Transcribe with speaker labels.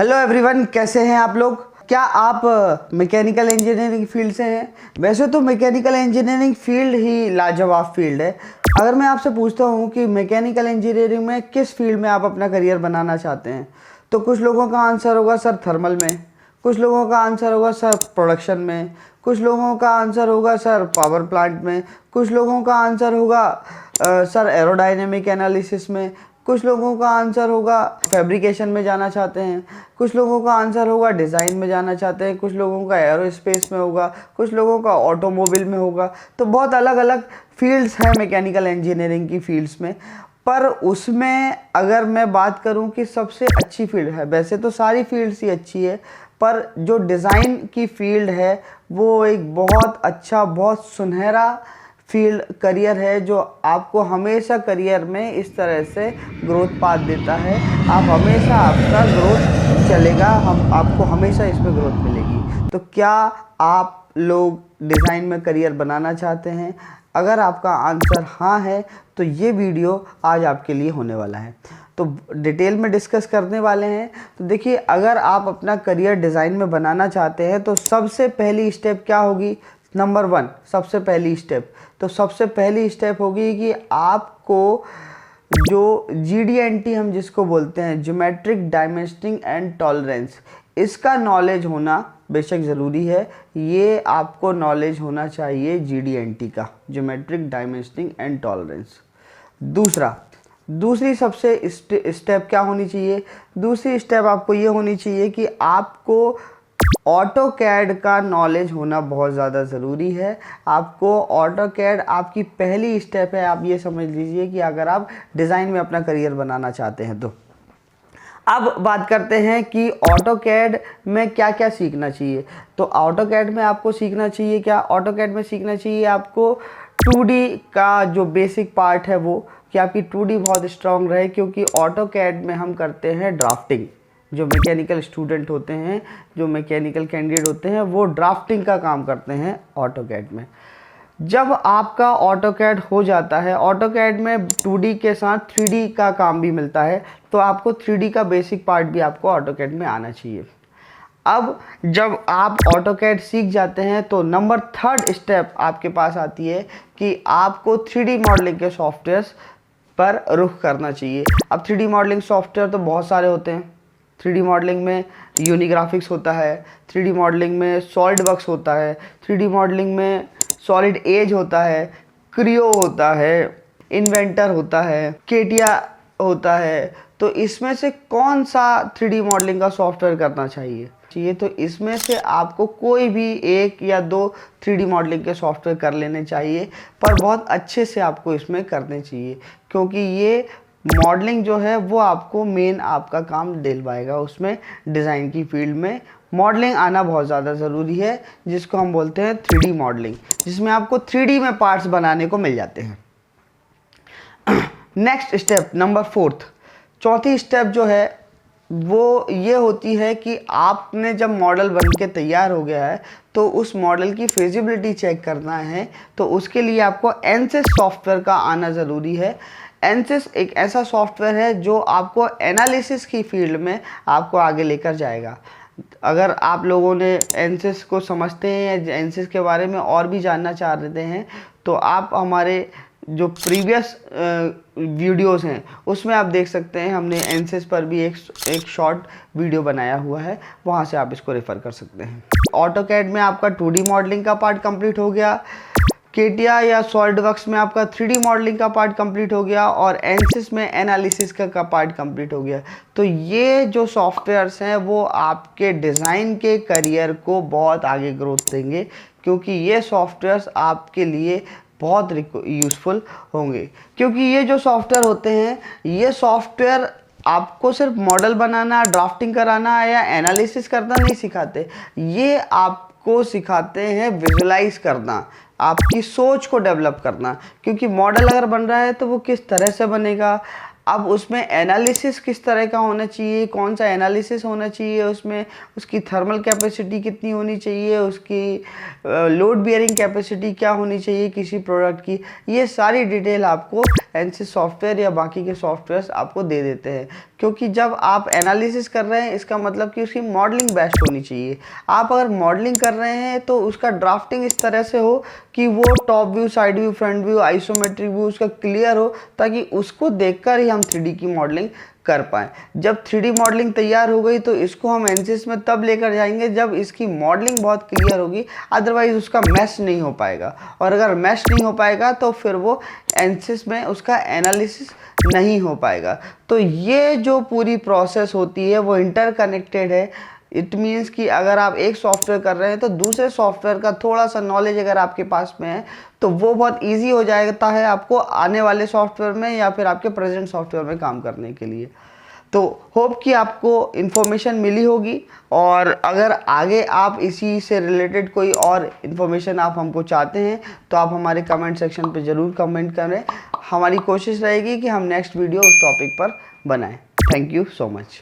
Speaker 1: Hello everyone, कैसे हैं आप लोग। क्या आप मैकेनिकल इंजीनियरिंग फील्ड से हैं। वैसे तो मैकेनिकल इंजीनियरिंग फील्ड ही लाजवाब फील्ड है। अगर मैं आपसे पूछता हूं कि मैकेनिकल इंजीनियरिंग में किस फील्ड में आप अपना करियर बनाना चाहते हैं, तो कुछ लोगों का आंसर होगा सर थर्मल में, कुछ लोगों का आंसर होगा सर प्रोडक्शन में, कुछ लोगों का आंसर होगा सर पावर प्लांट में, कुछ लोगों का आंसर होगा सर एरोडायनेमिक एनालिसिस में, कुछ लोगों का आंसर होगा फैब्रिकेशन में जाना चाहते हैं, कुछ लोगों का आंसर होगा डिज़ाइन में जाना चाहते हैं, कुछ लोगों का एरोस्पेस में होगा, कुछ लोगों का ऑटोमोबाइल में होगा। तो बहुत अलग अलग फील्ड्स हैं मैकेनिकल इंजीनियरिंग की फील्ड्स में। पर उसमें अगर मैं बात करूं कि सबसे अच्छी फील्ड है, वैसे तो सारी फील्ड्स ही अच्छी है, पर जो डिज़ाइन की फील्ड है वो एक बहुत अच्छा, बहुत सुनहरा फील्ड करियर है, जो आपको हमेशा करियर में इस तरह से ग्रोथ पाथ देता है। आप हमेशा, आपका ग्रोथ चलेगा, हम आपको हमेशा इसमें ग्रोथ मिलेगी। तो क्या आप लोग डिज़ाइन में करियर बनाना चाहते हैं? अगर आपका आंसर हाँ है तो ये वीडियो आज आपके लिए होने वाला है। तो डिटेल में डिस्कस करने वाले हैं। तो देखिए, अगर आप अपना करियर डिज़ाइन में बनाना चाहते हैं तो सबसे पहली स्टेप क्या होगी? नंबर 1, सबसे पहली स्टेप, तो सबसे पहली स्टेप होगी कि आपको जो GD&T हम जिसको बोलते हैं, ज्योमेट्रिक डायमेंशनिंग एंड टॉलरेंस, इसका नॉलेज होना बेशक ज़रूरी है। ये आपको नॉलेज होना चाहिए GD&T का, ज्योमेट्रिक डायमेंशनिंग एंड टॉलरेंस। दूसरी सबसे स्टेप क्या होनी चाहिए? दूसरी स्टेप आपको ये होनी चाहिए कि आपको ऑटोकैड का नॉलेज होना बहुत ज़्यादा ज़रूरी है। आपको ऑटोकैड आपकी पहली स्टेप है, आप ये समझ लीजिए कि अगर आप डिज़ाइन में अपना करियर बनाना चाहते हैं तो। अब बात करते हैं कि ऑटोकैड में क्या क्या सीखना चाहिए। तो ऑटोकैड में आपको सीखना चाहिए क्या? ऑटोकैड में सीखना चाहिए आपको 2D का जो बेसिक पार्ट है वो, कि आपकी 2D बहुत स्ट्रांग रहे, क्योंकि ऑटोकैड में हम करते हैं ड्राफ्टिंग। जो मैकेनिकल स्टूडेंट होते हैं, जो मैकेनिकल कैंडिडेट होते हैं, वो ड्राफ्टिंग का काम करते हैं ऑटोकैड में। जब आपका ऑटोकैड हो जाता है, ऑटोकैड में 2D के साथ 3D का काम भी मिलता है, तो आपको 3D का बेसिक पार्ट भी आपको ऑटोकैड में आना चाहिए। अब जब आप ऑटोकैड सीख जाते हैं तो नंबर 3 स्टेप आपके पास आती है कि आपको 3D मॉडलिंग के सॉफ्टवेयर्स पर रुख करना चाहिए। अब 3D मॉडलिंग सॉफ्टवेयर तो बहुत सारे होते हैं। 3D मॉडलिंग में यूनिग्राफिक्स होता है, 3D मॉडलिंग में सॉलिडवर्क्स होता है, 3D मॉडलिंग में सॉलिड एज होता है, क्रियो होता है, इन्वेंटर होता है, केटिया होता है। तो इसमें से कौन सा 3D मॉडलिंग का सॉफ्टवेयर करना चाहिए? तो इसमें से आपको कोई भी 1 या 2 3D मॉडलिंग के सॉफ्टवेयर कर लेने चाहिए, पर बहुत अच्छे से आपको इसमें करने चाहिए, क्योंकि ये मॉडलिंग जो है वो आपको मेन आपका काम दिलवाएगा। उसमें डिज़ाइन की फील्ड में मॉडलिंग आना बहुत ज़्यादा ज़रूरी है, जिसको हम बोलते हैं 3D मॉडलिंग, जिसमें आपको 3D में पार्ट्स बनाने को मिल जाते हैं। नेक्स्ट स्टेप नंबर 4, चौथी स्टेप जो है वो ये होती है कि आपने जब मॉडल बन के तैयार हो गया है तो उस मॉडल की फिजिबिलिटी चेक करना है। तो उसके लिए आपको एनसिस सॉफ्टवेयर का आना ज़रूरी है। एनसिस एक ऐसा सॉफ्टवेयर है जो आपको एनालिसिस की फील्ड में आपको आगे लेकर जाएगा। अगर आप लोगों ने एनसिस को समझते हैं या एनसिस के बारे में और भी जानना चाहते हैं, तो आप हमारे जो प्रीवियस वीडियोस हैं उसमें आप देख सकते हैं, हमने एनसिस पर भी एक शॉर्ट वीडियो बनाया हुआ है, वहाँ से आप इसको रेफ़र कर सकते हैं। ऑटोकैड में आपका 2D मॉडलिंग का पार्ट कंप्लीट हो गया, केटिया या सॉलिडवर्क्स में आपका 3D मॉडलिंग का पार्ट कंप्लीट हो गया, और एनसिस में एनालिसिस का पार्ट कंप्लीट हो गया। तो ये जो सॉफ्टवेयर्स हैं वो आपके डिज़ाइन के करियर को बहुत आगे ग्रोथ देंगे, क्योंकि ये सॉफ्टवेयर्स आपके लिए बहुत यूज़फुल होंगे। क्योंकि ये जो सॉफ्टवेयर होते हैं, ये सॉफ्टवेयर आपको सिर्फ मॉडल बनाना, ड्राफ्टिंग कराना या एनालिसिस करना नहीं सिखाते, ये आपको सिखाते हैं विजुलाइज करना, आपकी सोच को डेवलप करना। क्योंकि मॉडल अगर बन रहा है तो वो किस तरह से बनेगा, अब उसमें एनालिसिस किस तरह का होना चाहिए, कौन सा एनालिसिस होना चाहिए, उसमें उसकी थर्मल कैपेसिटी कितनी होनी चाहिए, उसकी लोड बियरिंग कैपेसिटी क्या होनी चाहिए किसी प्रोडक्ट की, ये सारी डिटेल आपको एनसिस सॉफ्टवेयर या बाकी के सॉफ्टवेयर्स आपको दे देते हैं। क्योंकि जब आप एनालिसिस कर रहे हैं इसका मतलब कि उसकी मॉडलिंग बेस्ट होनी चाहिए। आप अगर मॉडलिंग कर रहे हैं तो उसका ड्राफ्टिंग इस तरह से हो कि वो top view, side view, front view, isometric view उसका क्लियर हो, ताकि उसको देखकर ही हम 3D की मॉडलिंग कर पाएँ। जब 3D मॉडलिंग तैयार हो गई तो इसको हम एनसिस में तब लेकर जाएंगे जब इसकी मॉडलिंग बहुत क्लियर होगी, अदरवाइज उसका मैश नहीं हो पाएगा। और अगर मैश नहीं हो पाएगा तो फिर वो एनसिस में उसका एनालिसिस नहीं हो पाएगा। तो ये जो पूरी प्रोसेस होती है वो इंटरकनेक्टेड है। इट मीन्स कि अगर आप एक सॉफ्टवेयर कर रहे हैं तो दूसरे सॉफ्टवेयर का थोड़ा सा नॉलेज अगर आपके पास में है तो वो बहुत इजी हो जाता है आपको आने वाले सॉफ्टवेयर में या फिर आपके प्रेजेंट सॉफ्टवेयर में काम करने के लिए। तो होप कि आपको इन्फॉर्मेशन मिली होगी, और अगर आगे आप इसी से रिलेटेड कोई और इन्फॉर्मेशन आप हमको चाहते हैं तो आप हमारे कमेंट सेक्शन पे ज़रूर कमेंट करें। हमारी कोशिश रहेगी कि हम नेक्स्ट वीडियो उस टॉपिक पर बनाएं। Thank you so much.